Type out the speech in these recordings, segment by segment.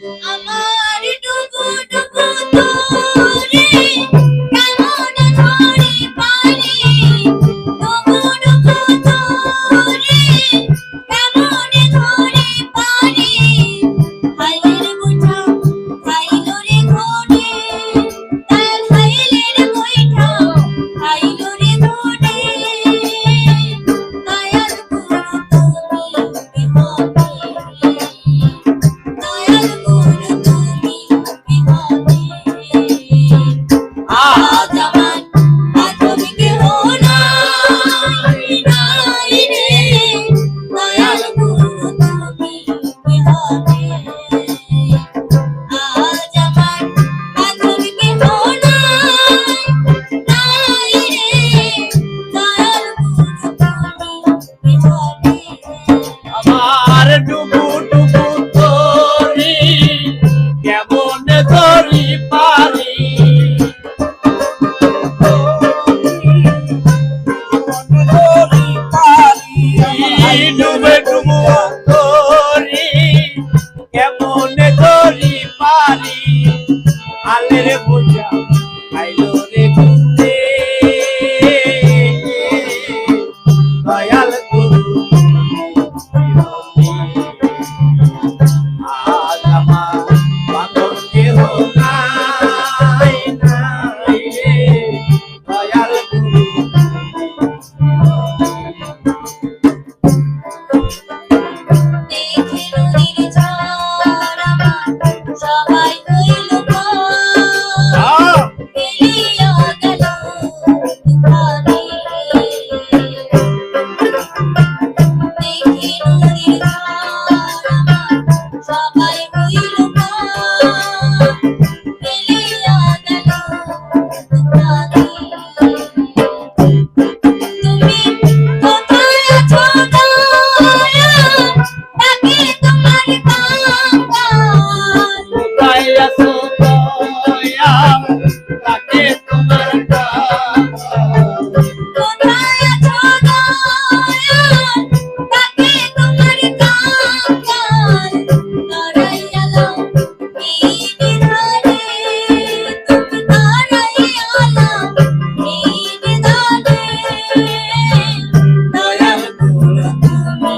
আমার ডুবু ডুবু তোরে কেমন ধরে পারি, ডুবু ডুবু তোরে কেমন ধরে পারি, হাইলের বুঝা হাইলো রে ঘোড়ে, তার হাইলের বৈঠা হাইলো রে ঘোড়ে, দয়াল গুরু তুমি বিহনে, দয়াল গুরু তুমি বিহনে, আজ আমার মাধবী কেহ নাই, নাই রে, দয়াল গুরু তুমি বিহনে, আজ আমার মাধবী কেহ নাই, নাই রে, দয়াল গুরু তুমি বিহনে। আমার ডুবু ডুবু তোরি কেমন ধরি পারি, ডুবে ডুবু তোরি কেমন ধরি পারি, আলের বোঝা খাইলো রে ঘুরে, দয়াল গুরু আজ আমার বাঁধন কেহ নাই, নাই রে, দয়াল গুরু দেখে নদীর ঝড় আমার সবাই হইল ভয়, ফেলিয়া গেল দুখানে, দেখে নদীর ঝড় আমার সবাই হইল ভয়, ফেলিয়া গেল দুখানে, তুমি কোথায় আছো দয়াল, ডাকে তোমার কাঙ্গাল, কোথায় আছো দয়াল, তাকে তোমার কাঙ্গাল, কোথায় আছো দয়াল, ডাকে তোমার কাঙ্গাল, দাঁড়াইয়া লও এই নিধানে, তুমি দাঁড়াইয়া লও এই নিধানে, দয়াল গুরু তুমি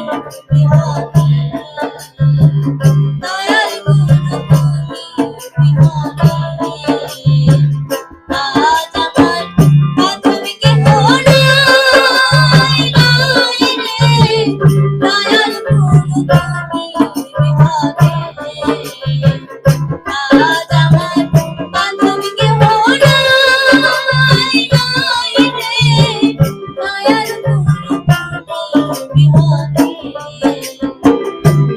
বিহনে, দয়াল গুরু তুমি বিহনে, আজ আমার মাধবী কেহ নাই, নাই রে, দয়াল গুরু তুমি বিহনে, আজ আমার মাধবী কেহ নাই, নাই রে, দয়াল গুরু তুমি বিহনে।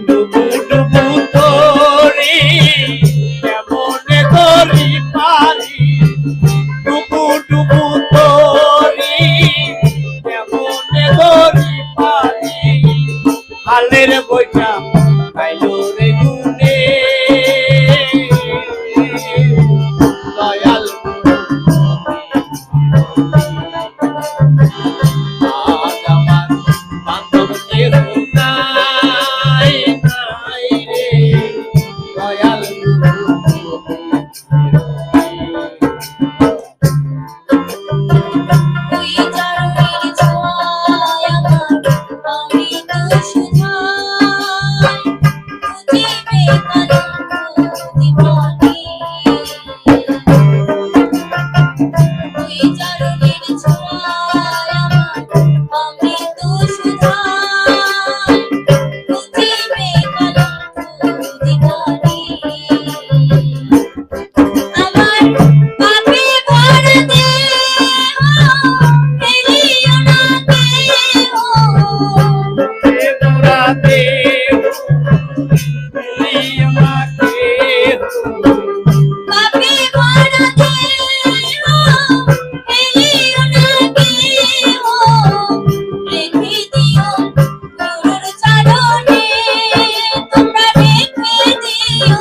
ডুবু ডুবু তোরি কেমন ধরি পারি, ডুবু ডুবু তোরি কেমন ধরি পারি, হালের বইটা খাইলো রে গুনে, দয়াল আজ আমার বান্ধব কেহ নাই, নাই রে, দয়াল গুরু ওই চরণের ছোঁয়ায় আমার অমৃত সুধায়, বুঝিবে কলঙ্ক জীবনে, ওই চরণের ছোঁয়ায় আমার অমৃত সুধায়, বুঝিবে কলঙ্ক জীবনে, আমার পাপে ভরা দেহ ফেলিও না কেহ, মোরা দেব ফেলিও না কেহ, পাপে ভরা দেহ ফেলিও না কেহ, রেখে দিও গুরুর চরণে, তোমরা রেখে দিও